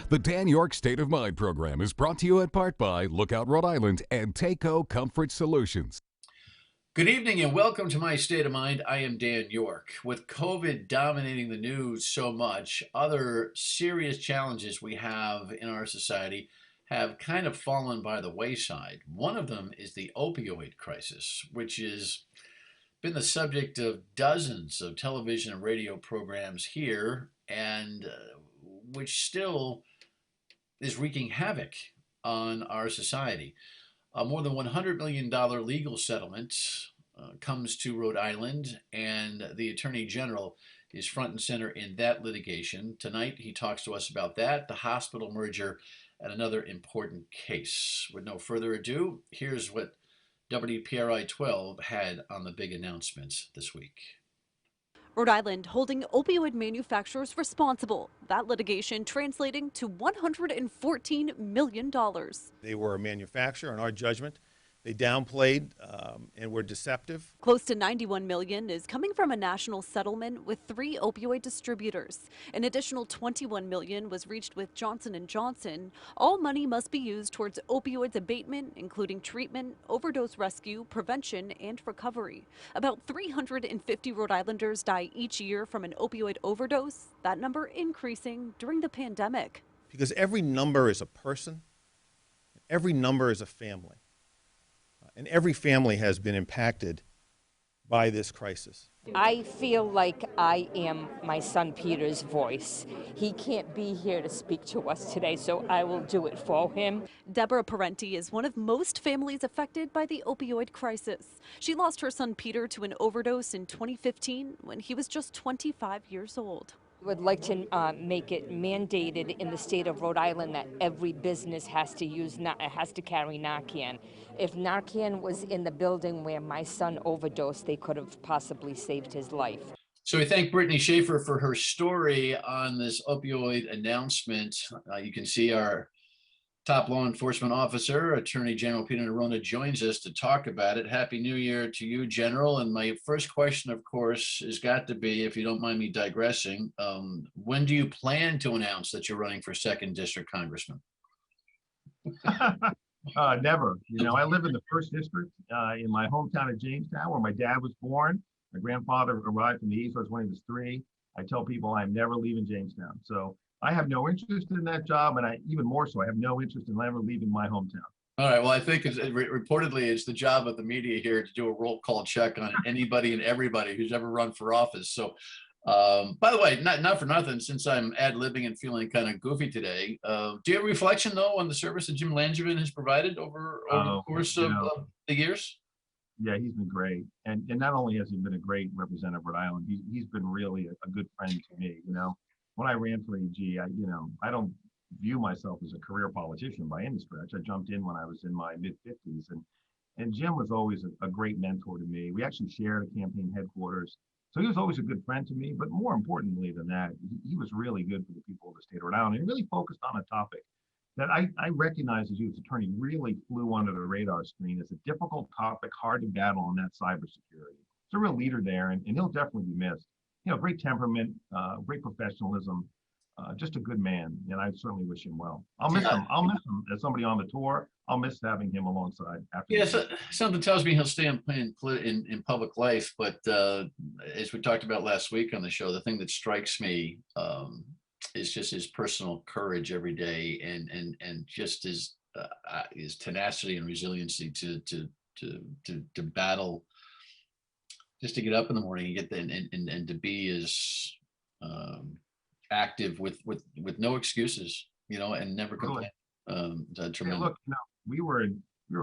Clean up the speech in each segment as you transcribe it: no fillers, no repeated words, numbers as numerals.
The Dan Yorke State of Mind program is brought to you in part by Lookout Rhode Island and Takeo Comfort Solutions. Good evening and welcome to My State of Mind. I am Dan Yorke. With COVID dominating the news so much, other serious challenges we have in our society have kind of fallen by the wayside. One of them is the opioid crisis, which has been the subject of dozens of television and radio programs here, and which still is wreaking havoc on our society. A more than $100 million legal settlement comes to Rhode Island, and the Attorney General is front and center in that litigation. Tonight, he talks to us about that, the hospital merger, and another important case. With no further ado, here's what WPRI 12 had on the big announcements this week. Rhode Island holding opioid manufacturers responsible. That litigation translating to $114 million. They were a manufacturer, in our judgment. They downplayed and were deceptive. Close to $91 million is coming from a national settlement with 3 opioid distributors. An additional $21 million was reached with Johnson & Johnson. All money must be used towards opioids abatement, including treatment, overdose rescue, prevention, and recovery. About 350 Rhode Islanders die each year from an opioid overdose, that number increasing during the pandemic. Because every number is a person, every number is a family. And every family has been impacted by this crisis. I feel like I am my son Peter's voice. He can't be here to speak to us today, so I will do it for him. Deborah Parenti is one of most families affected by the opioid crisis. She lost her son Peter to an overdose in 2015 when he was just 25 years old. Would like to make it mandated in the state of Rhode Island that every business has to carry Narcan. If Narcan was in the building where my son overdosed, they could have possibly saved his life. So we thank Brittany Schaefer for her story on this opioid announcement. You can see our top law enforcement officer, Attorney General Peter Neronha, joins us to talk about it. Happy New Year to you, General. And my first question, of course, has got to be, if you don't mind me digressing, when do you plan to announce that you're running for 2nd District Congressman? Never. You know, I live in the 1st District in my hometown of Jamestown, where my dad was born. My grandfather arrived from the East Coast when he was 3. I tell people I'm never leaving Jamestown. So I have no interest in that job, and even more so, I have no interest in ever leaving my hometown. All right. Well, I think reportedly it's the job of the media here to do a roll call check on anybody and everybody who's ever run for office. So, by the way, not for nothing, since I'm ad-libbing and feeling kind of goofy today, do you have a reflection, though, on the service that Jim Langevin has provided over the course of the years? Yeah, he's been great. And not only has he been a great representative of Rhode Island, he's been really a good friend to me, you know. When I ran for AG, I don't view myself as a career politician by any stretch. I jumped in when I was in my mid-50s, and Jim was always a great mentor to me. We actually shared a campaign headquarters. So he was always a good friend to me, but more importantly than that, he was really good for the people of the state of Rhode Island. And really focused on a topic that I recognize as U.S. Attorney really flew under the radar screen as a difficult topic, hard to battle on that cybersecurity. He's a real leader there, and he'll definitely be missed. You know, great temperament, great professionalism, just a good man, and I certainly wish him well. I'll miss him. I'll miss him as somebody on the tour. I'll miss having him alongside. Something tells me he'll stay in public life. But as we talked about last week on the show, the thing that strikes me is just his personal courage every day, and just his tenacity and resiliency to battle. Just to get up in the morning and to be as active with no excuses, you know, and never complain. Tremendous. Yeah, look, you know, we were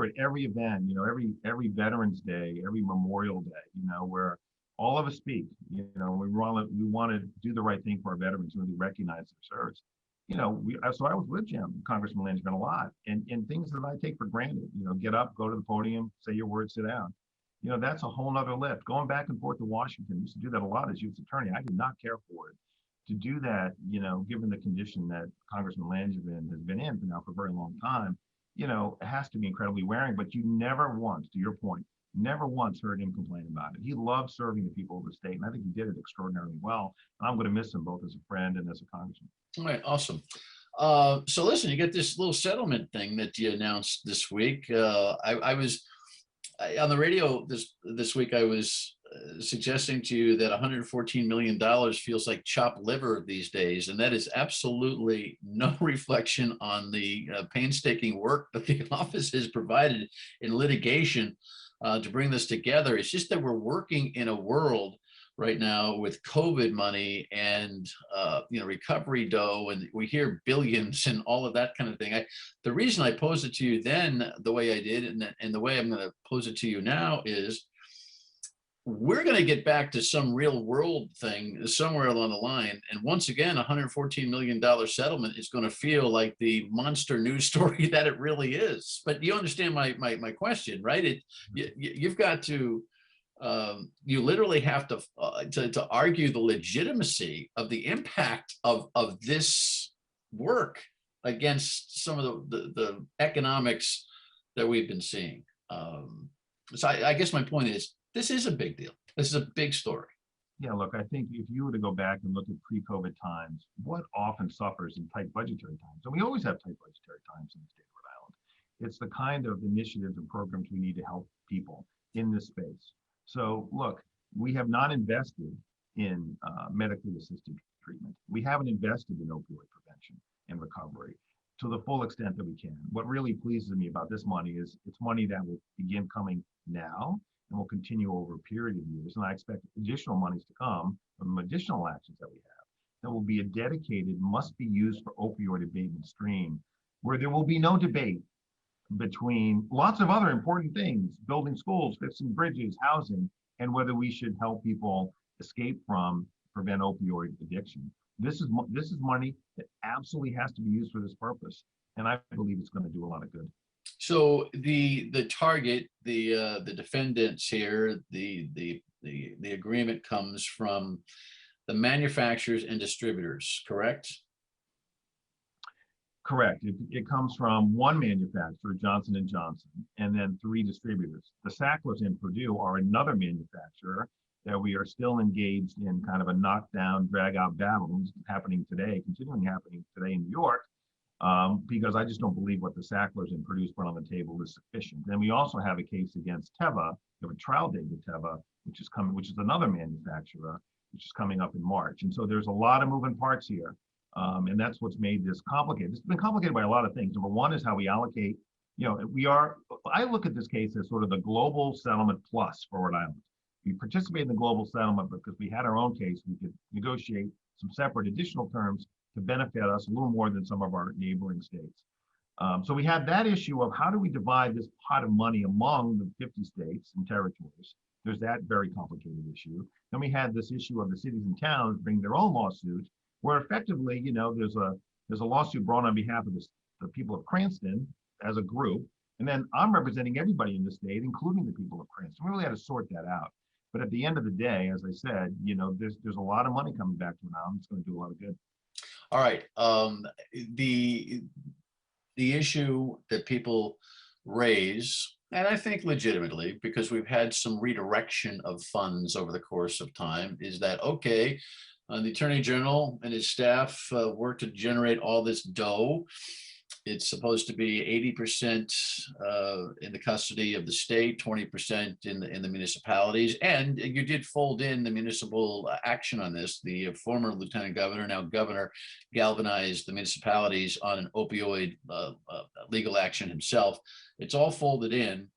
at every event, you know, every Veterans Day, every Memorial Day, you know, where all of us speak. You know, we want to do the right thing for our veterans and really recognize their service. You know, so I was with Jim, Congressman Langevin, a lot, and things that I take for granted. You know, get up, go to the podium, say your words, sit down. You know, that's a whole nother lift. Going back and forth to Washington, used to do that a lot as U.S. Attorney. I did not care for it. To do that, you know, given the condition that Congressman Langevin has been in now for a very long time, you know, it has to be incredibly wearing. But you never once, to your point, never once heard him complain about it. He loved serving the people of the state, and I think he did it extraordinarily well. And I'm going to miss him both as a friend and as a congressman. All right, awesome. So listen, you got this little settlement thing that you announced this week. I was on the radio this week. I was suggesting to you that $114 million feels like chopped liver these days, and that is absolutely no reflection on the painstaking work that the office has provided in litigation to bring this together. It's just that we're working in a world right now with COVID money and recovery dough, and we hear billions and all of that kind of thing. The reason I posed it to you then the way I did, and the way I'm going to pose it to you now is, we're going to get back to some real world thing somewhere along the line. And once again, $114 million settlement is going to feel like the monster news story that it really is. But you understand my question, right? You've got to, you literally have to argue the legitimacy of the impact of this work against some of the economics that we've been seeing. So I guess my point is, this is a big deal. This is a big story. Yeah, look, I think if you were to go back and look at pre-COVID times, what often suffers in tight budgetary times, and we always have tight budgetary times in the state of Rhode Island, it's the kind of initiatives and programs we need to help people in this space. So look, we have not invested in medically assisted treatment. We haven't invested in opioid prevention and recovery to the full extent that we can. What really pleases me about this money is it's money that will begin coming now and will continue over a period of years. And I expect additional monies to come from additional actions that we have that will be a dedicated, must be used for opioid abatement stream, where there will be no debate between lots of other important things, building schools, fixing bridges, housing, and whether we should help people escape from, prevent opioid addiction. This is money that absolutely has to be used for this purpose. And I believe it's going to do a lot of good. So the target, the defendants here, the agreement comes from the manufacturers and distributors, correct? Correct. It comes from one manufacturer, Johnson & Johnson, and then 3 distributors. The Sacklers and Purdue are another manufacturer that we are still engaged in kind of a knockdown, drag-out battle happening today, continuing happening today in New York. Because I just don't believe what the Sacklers and Purdue put on the table is sufficient. And we also have a case against Teva. We have a trial date with Teva, which is another manufacturer, which is coming up in March. And so there's a lot of moving parts here. And that's what's made this complicated. It's been complicated by a lot of things. Number one is how we allocate, I look at this case as sort of the global settlement plus for Rhode Island. We participate in the global settlement because we had our own case. We could negotiate some separate additional terms to benefit us a little more than some of our neighboring states. So we had that issue of how do we divide this pot of money among the 50 states and territories. There's that very complicated issue. Then we had this issue of the cities and towns bring their own lawsuit, where effectively, there's a lawsuit brought on behalf of the people of Cranston as a group, and then I'm representing everybody in the state, including the people of Cranston. We really had to sort that out. But at the end of the day, as I said, there's a lot of money coming back to Rhode Island. It's going to do a lot of good. All right. The issue that people raise, and I think legitimately, because we've had some redirection of funds over the course of time, is that, okay, the Attorney General and his staff work to generate all this dough. It's supposed to be 80% in the custody of the state, 20% in the municipalities. And you did fold in the municipal action on this. The former lieutenant governor, now governor, galvanized the municipalities on an opioid legal action himself. It's all folded in.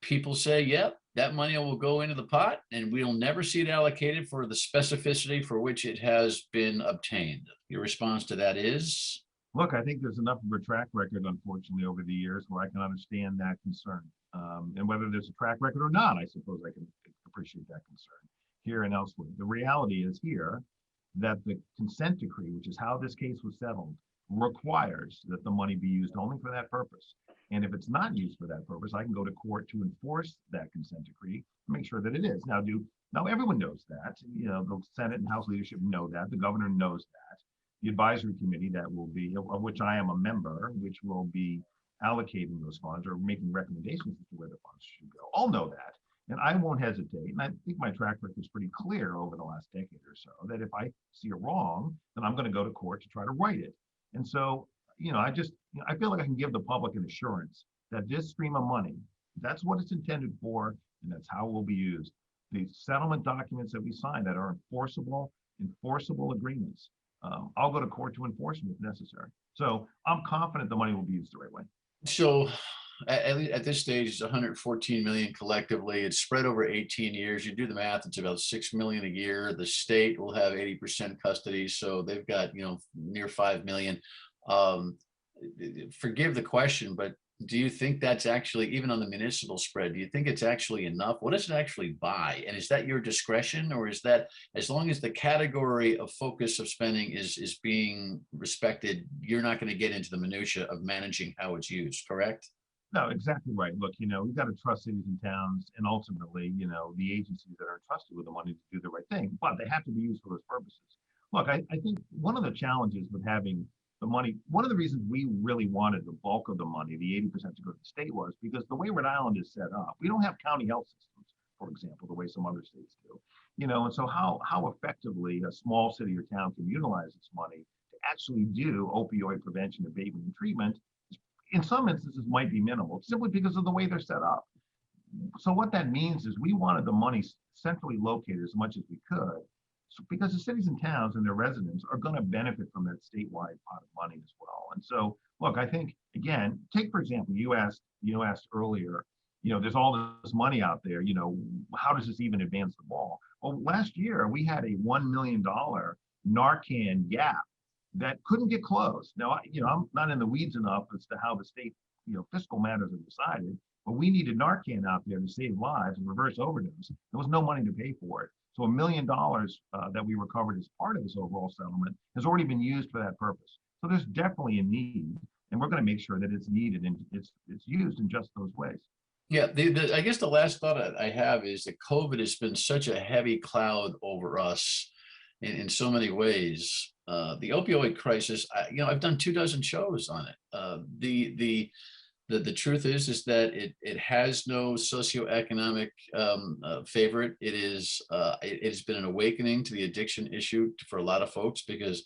People say, yep, that money will go into the pot and we'll never see it allocated for the specificity for which it has been obtained. Your response to that is? Look, I think there's enough of a track record, unfortunately, over the years where I can understand that concern. And whether there's a track record or not, I suppose I can appreciate that concern here and elsewhere. The reality is here that the consent decree, which is how this case was settled, requires that the money be used only for that purpose. And if it's not used for that purpose, I can go to court to enforce that consent decree and make sure that it is. Now everyone knows that. The Senate and House leadership know that. The governor knows that. The advisory committee that will be, of which I am a member, which will be allocating those funds or making recommendations as to where the funds should go, all know that. And I won't hesitate. And I think my track record is pretty clear over the last decade or so that if I see a wrong, then I'm going to go to court to try to right it. And so, I feel like I can give the public an assurance that this stream of money, that's what it's intended for, and that's how it will be used. The settlement documents that we sign that are enforceable agreements, I'll go to court to enforce them if necessary. So I'm confident the money will be used the right way. So at this stage, it's 114 million collectively. It's spread over 18 years. You do the math, it's about 6 million a year. The state will have 80% custody, so they've got, near 5 million. Forgive the question, but do you think that's actually, even on the municipal spread, do you think it's actually enough? What does it actually buy? And is that your discretion, or is that, as long as the category of focus of spending is being respected, you're not going to get into the minutia of managing how it's used, correct? No, exactly right. Look, we've got to trust cities and towns, and ultimately, the agencies that are entrusted with the money to do the right thing, but they have to be used for those purposes. Look, I think one of the challenges with having the money, one of the reasons we really wanted the bulk of the money, the 80% to go to the state, was because the way Rhode Island is set up, we don't have county health systems, for example, the way some other states do. And so how effectively a small city or town can utilize its money to actually do opioid prevention, abatement, and treatment, in some instances might be minimal, simply because of the way they're set up. So what that means is we wanted the money centrally located as much as we could, because the cities and towns and their residents are going to benefit from that statewide pot of money as well. And so, look, I think, again, take, for example, you asked earlier, there's all this money out there, how does this even advance the ball? Well, last year we had a $1 million Narcan gap that couldn't get closed. Now, I'm not in the weeds enough as to how the state, fiscal matters are decided, but we needed Narcan out there to save lives and reverse overdose. There was no money to pay for it. So $1 million that we recovered as part of this overall settlement has already been used for that purpose. So there's definitely a need, and we're going to make sure that it's needed and it's used in just those ways. Yeah, I guess the last thought I have is that COVID has been such a heavy cloud over us in so many ways. The opioid crisis, I've done 24 shows on it. The truth is that it has no socioeconomic favorite. It has been an awakening to the addiction issue for a lot of folks, because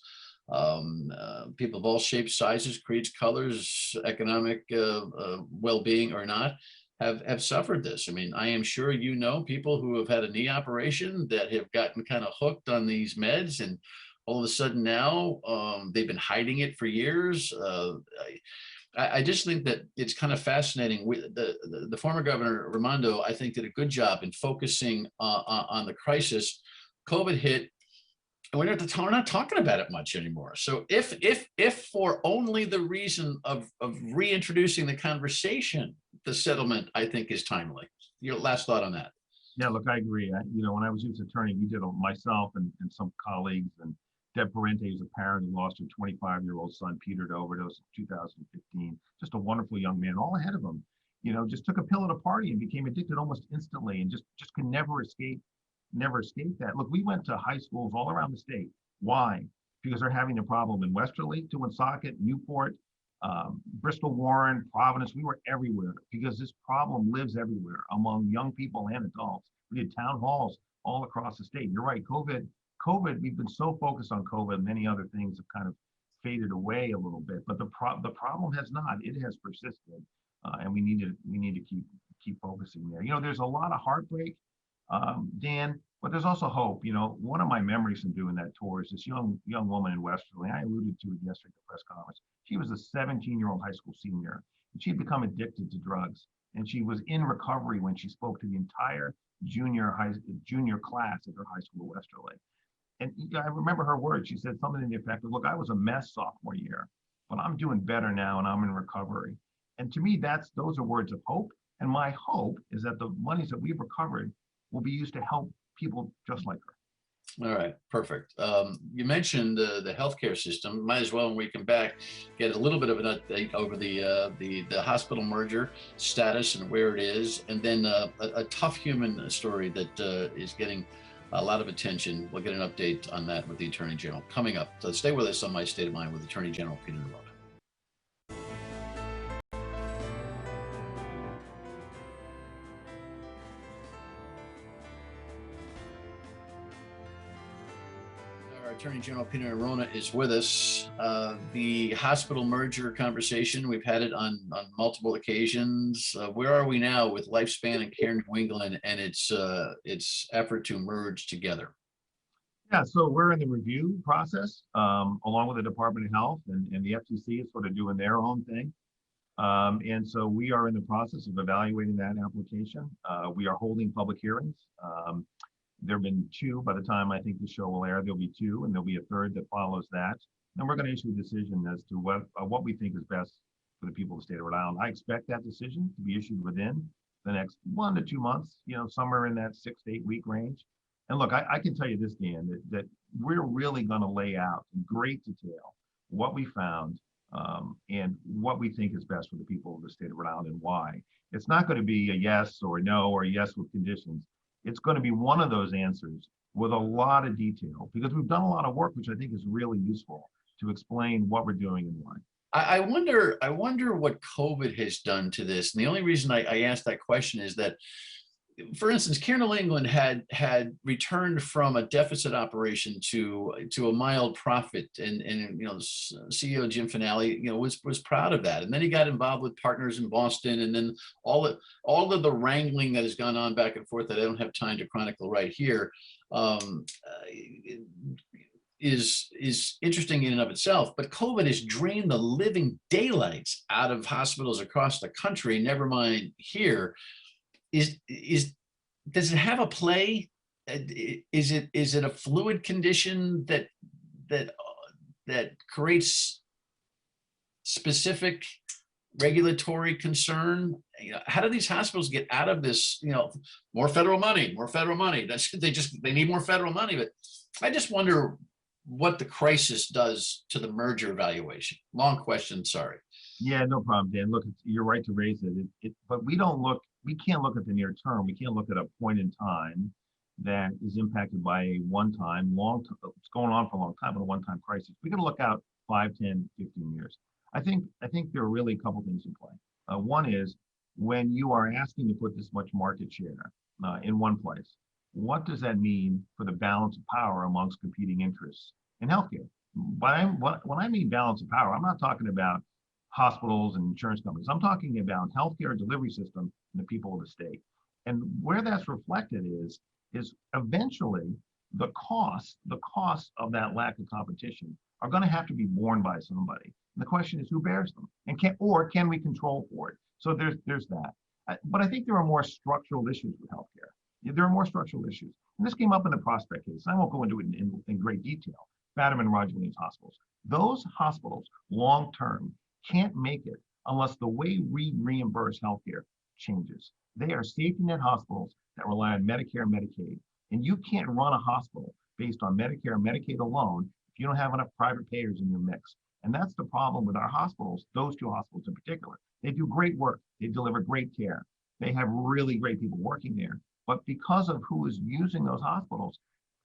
people of all shapes, sizes, creeds, colors, economic well-being or not, have suffered this. I mean, I am sure people who have had a knee operation that have gotten kind of hooked on these meds, and all of a sudden now they've been hiding it for years. I just think that it's kind of fascinating. The former governor, Raimondo, I think, did a good job in focusing on the crisis. COVID hit, and we're not talking about it much anymore. So if for only the reason of reintroducing the conversation, the settlement, I think, is timely. Your last thought on that? Yeah, look, I agree. When I was U.S. attorney, we did myself and some colleagues, and Deb Parente is a parent who lost her 25-year-old son, Peter, to overdose in 2015. Just a wonderful young man, all ahead of him. Just took a pill at a party and became addicted almost instantly, and just could never escape that. Look, we went to high schools all around the state. Why? Because they're having a problem in Westerly, to Woonsocket, Newport, Bristol, Warren, Providence. We were everywhere because this problem lives everywhere among young people and adults. We did town halls all across the state. You're right, COVID, we've been so focused on COVID, many other things have kind of faded away a little bit, but the problem has not. It has persisted, and we need to keep focusing there. There's a lot of heartbreak, Dan, but there's also hope. One of my memories from doing that tour is this young woman in Westerly. I alluded to it yesterday at the press conference. She was a 17-year-old high school senior, and she'd become addicted to drugs, and she was in recovery when she spoke to the entire junior class at her high school, Westerly. And I remember her words. She said something to the effect of, "Look, I was a mess sophomore year, but I'm doing better now, and I'm in recovery." And to me, those are words of hope. And my hope is that the monies that we've recovered will be used to help people just like her. All right, perfect. You mentioned the healthcare system. Might as well, when we come back, get a little bit of an update over the hospital merger status and where it is, and then a tough human story that is getting a lot of attention. We'll get an update on that with the Attorney General coming up. So stay with us on My State of Mind with Attorney General Peter Neronha. Attorney General Peter Neronha is with us. The hospital merger conversation, we've had it on multiple occasions. Where are we now with Lifespan and Care New England and its effort to merge together? Yeah, so we're in the review process, along with the Department of Health and the FTC is sort of doing their own thing. And so we are in the process of evaluating that application. We are holding public hearings. There have been two by the time I think the show will air. There'll be two, and there'll be a third that follows that. And we're going to issue a decision as to what we think is best for the people of the state of Rhode Island. I expect that decision to be issued within the next 1 to 2 months, somewhere in that 6 to 8 week range. And look, I can tell you this, Dan, that we're really going to lay out in great detail what we found and what we think is best for the people of the state of Rhode Island and why. It's not going to be a yes or a no or a yes with conditions. It's going to be one of those answers with a lot of detail because we've done a lot of work, which I think is really useful to explain what we're doing and why. I wonder what COVID has done to this. And the only reason I asked that question is that, for instance, Care New England had returned from a deficit operation to a mild profit, and CEO Jim Finale was proud of that, and then he got involved with partners in Boston, and then all of the wrangling that has gone on back and forth that I don't have time to chronicle right here is interesting in and of itself. But COVID has drained the living daylights out of hospitals across the country. Never mind here. Does it have a play? Is it a fluid condition that creates specific regulatory concern? How do these hospitals get out of this? More federal money. They need more federal money. But I just wonder what the crisis does to the merger evaluation. Long question. Sorry. Yeah, no problem, Dan. Look, you're right to raise it. But we can't look at the near term. We can't look at a point in time that is impacted by a it's going on for a long time, but a one-time crisis. We got to look out 5, 10, 15 years. I think there are really a couple things in play. One is when you are asking to put this much market share in one place, what does that mean for the balance of power amongst competing interests in healthcare? When I mean balance of power, I'm not talking about hospitals and insurance companies. I'm talking about healthcare delivery system and the people of the state. And where that's reflected is eventually the costs of that lack of competition are going to have to be borne by somebody. And the question is who bears them, and can we control for it? So there's that. But I think there are more structural issues with healthcare. There are more structural issues. And this came up in the Prospect case. I won't go into it in great detail. Fatima and Roger Williams hospitals. Those hospitals, long term, can't make it unless the way we reimburse healthcare changes. They are safety net hospitals that rely on Medicare and Medicaid. And you can't run a hospital based on Medicare and Medicaid alone if you don't have enough private payers in your mix. And that's the problem with our hospitals, those two hospitals in particular. They do great work. They deliver great care. They have really great people working there. But because of who is using those hospitals,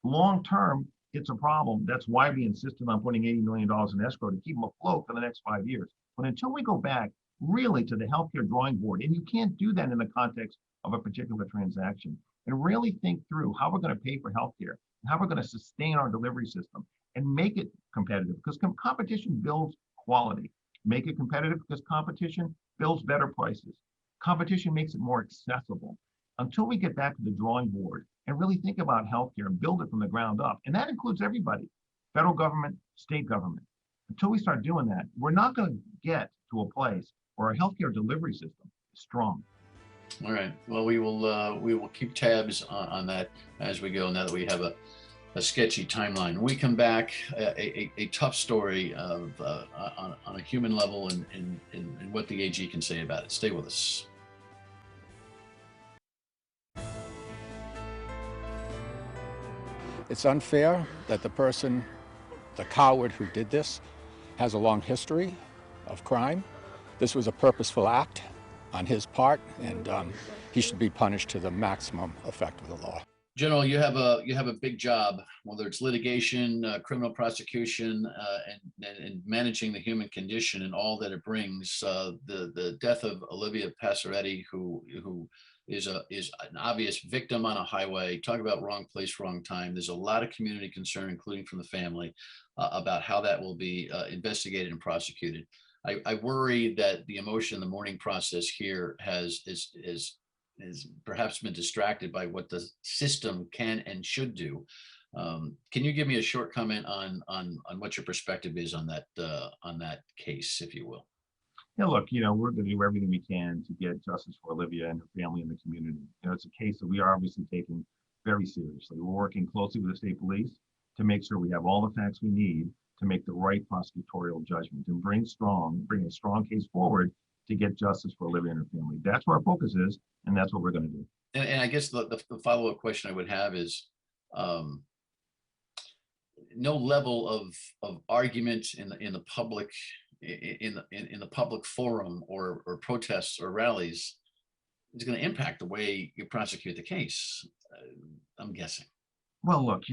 long term, it's a problem. That's why we insisted on putting $80 million in escrow to keep them afloat for the next 5 years. But until we go back really to the healthcare drawing board, and you can't do that in the context of a particular transaction, and really think through how we're going to pay for healthcare, and how we're going to sustain our delivery system and make it competitive, because competition builds quality. Make it competitive because competition builds better prices. Competition makes it more accessible. Until we get back to the drawing board and really think about healthcare and build it from the ground up, and that includes everybody, federal government, state government. Until we start doing that, we're not going to get to a place where our healthcare delivery system is strong. All right. Well, we will keep tabs on that as we go. Now that we have a sketchy timeline, when we come back, a tough story of on a human level and what the AG can say about it. Stay with us. It's unfair that the coward who did this, has a long history of crime. This was a purposeful act on his part, and he should be punished to the maximum effect of the law. General, you have a big job, whether it's litigation, criminal prosecution, and managing the human condition and all that it brings. The death of Olivia Pasaretti, who is an obvious victim on a highway. Talk about wrong place, wrong time. There's a lot of community concern, including from the family, about how that will be investigated and prosecuted. I worry that the emotion in the mourning process here is perhaps been distracted by what the system can and should do. Can you give me a short comment on what your perspective is on that case, if you will? Yeah, look, we're going to do everything we can to get justice for Olivia and her family and the community. It's a case that we are obviously taking very seriously. We're working closely with the state police to make sure we have all the facts we need to make the right prosecutorial judgment and bring a strong case forward to get justice for Olivia and her family. That's where our focus is, and that's what we're going to do. And I guess the follow-up question I would have is, no level of argument in the public in the public forum or protests or rallies is going to impact the way you prosecute the case. I'm guessing. Well, look,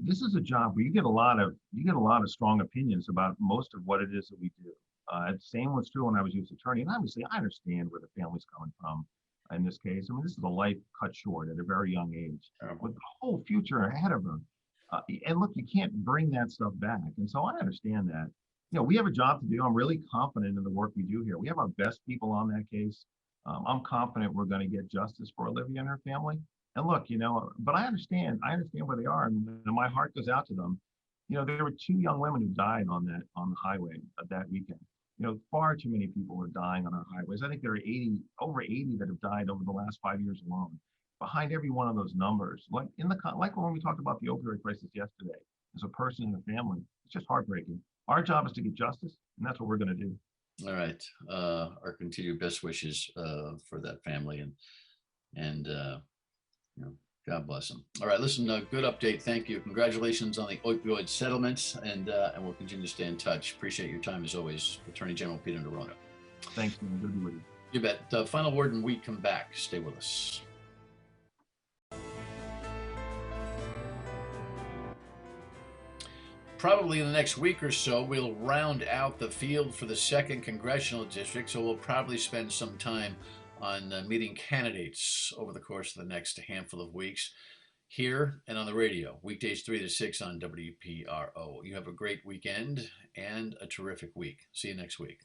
this is a job where you get a lot of strong opinions about most of what it is that we do. Same was true when I was U.S. attorney, and obviously I understand where the family's coming from in this case. I mean, this is a life cut short at a very young age, with the whole future ahead of her. And look, you can't bring that stuff back, and so I understand that. We have a job to do. I'm really confident in the work we do here. We have our best people on that case. I'm confident we're going to get justice for Olivia and her family. And look, but I understand where they are, and my heart goes out to them. There were 2 young women who died on the highway that weekend. Far too many people are dying on our highways. I think there are over 80 that have died over the last 5 years alone. Behind every one of those numbers, like when we talked about the opioid crisis yesterday, as a person and a family, it's just heartbreaking. Our job is to get justice, and that's what we're going to do. All right. Our continued best wishes for that family, and God bless them. All right. Listen, good update. Thank you. Congratulations on the opioid settlements, and we'll continue to stay in touch. Appreciate your time as always, Attorney General Peter Neronha. Thanks, man. Good to be with you. You bet. Final word, and we come back. Stay with us. Probably in the next week or so, we'll round out the field for the 2nd Congressional District, so we'll probably spend some time on meeting candidates over the course of the next handful of weeks here and on the radio, weekdays 3 to 6 on WPRO. You have a great weekend and a terrific week. See you next week.